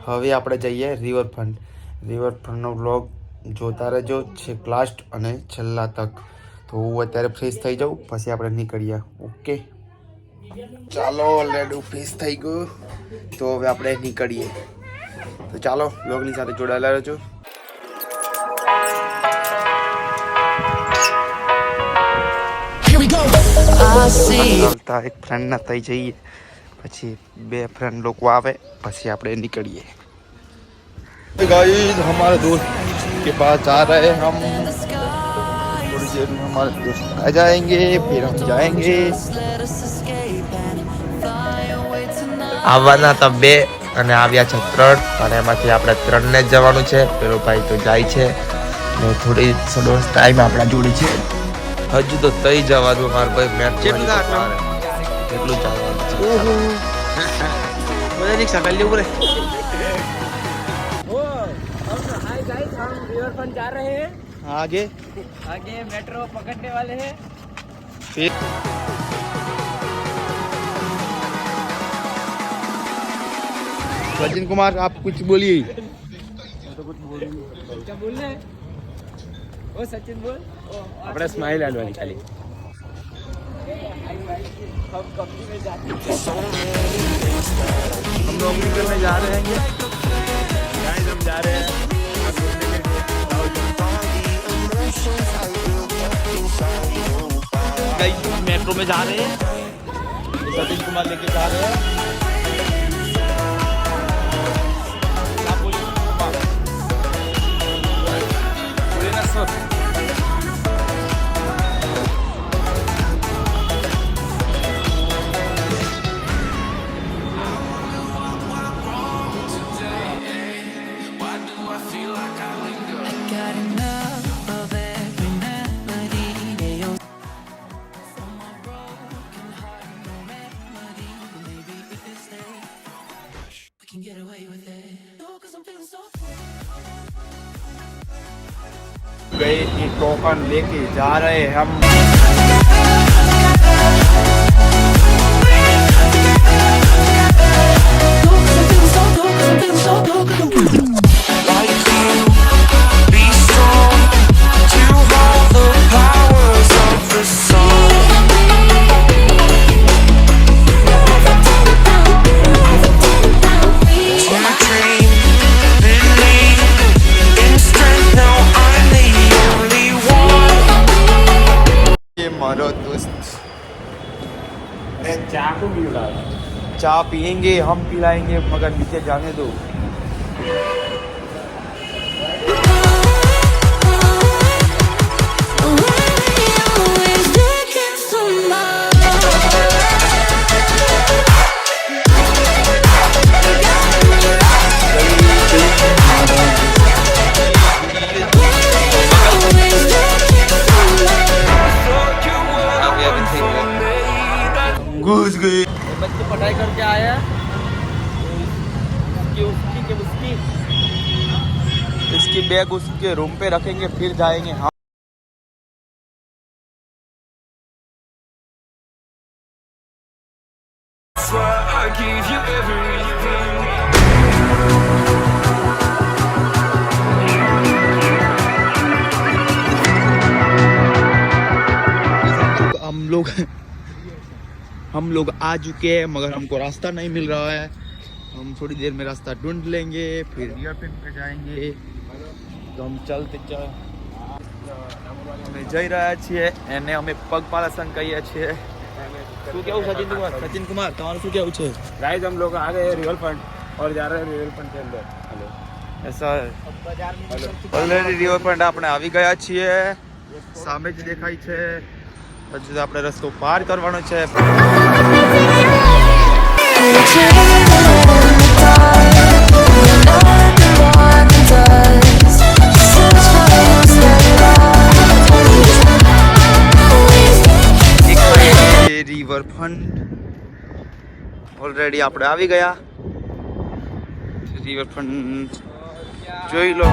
હવે આપણે જઈએ રિવરફ્રન્ટનો વ્લોગ જોતા રહેજો છેક લાસ્ટ અને છેલ્લા તક. તો હું અત્યારે ફ્રેશ થઈ જાઉં પછી આપણે નીકળીએ. ઓકે ચાલો ઓલરેડી ફ્રેશ થઈ ગયું તો હવે આપણે નીકળીએ. તો ચાલો વ્લોગની સાથે જોડાયેલા રહેજો. ચાલતા એક ફ્રેન્ડ ના થઈ જઈએ પછી 2 ફ્રેન્ડ લોકો આવે પછી આપણે નીકળીએ. गाइस हमारे दोस्त के पास जा रहे हैं हम. थोड़ी देर में हमारे दोस्त आ जाएंगे फिर हम जाएंगे. આવવાના હતા 2 અને આવ્યા છે 3 અને એમાંથી આપણે 3 ને જ જવાનું છે. પેલો ભાઈ તો જાય છે ને થોડી થોડો ટાઈમ આપણા જોડે છે. હજુ તો તઈ જવાનું માર ભાઈ મેચ કેટલું જવાનું છે. બોલે રિક્ષા કરી લે બોલે. हाय गाइस हम रिवरफ्रंट जा रहे हैं. आगे मेट्रो पकड़ने वाले हैं. फिर सचिन कुमार आप कुछ बोलिए. क्या बोलना है? ओ सचिन बोल. अपना स्माइल आने खाली. हम कंपनी में जाते हैं. हम लोग में जा रहे हैं. हम जा रहे हैं मेट्रो में जा रहे हैं. सचिन कुमार लेके जा रहे हैं. गए एक टोकन लेके जा रहे हैं हम. मारो दोस्त चाय पियेंगे हम पिलाएंगे मगर नीचे जाने दो. घुस गए. बच्चे पढ़ाई करके आया. इसकी बैग उसके रूम पे रखेंगे फिर जाएंगे हम. हम लोग आ चुके हैं मगर हमको रास्ता नहीं मिल रहा है. हम थोड़ी देर में रास्ता ढूंढ लेंगे फिर रिवरफ्रंट पे जाएंगे. तो हम चलते અમે જઈ રહ્યા છીએ એને અમે પગપાળા સંઘ કહીએ છીએ. શું કેવું સચિન કુમાર તમારું શું કેવું છે? गाइस हम लोग आ गए रिवरफ्रंट और जा रहे हैं रिवरफ्रंट के अंदर. हेलो એસા ઓલરેડી રિવરફ્રન્ટ આપણે આવી ગયા છીએ. સામે જ દેખાય છે. હજુ આપણે રસ્તો પાર કરવાનો છે. રિવરફ્રન્ટ ઓલરેડી આપણે આવી ગયા. રિવરફ્રન્ટ જોઈ લો.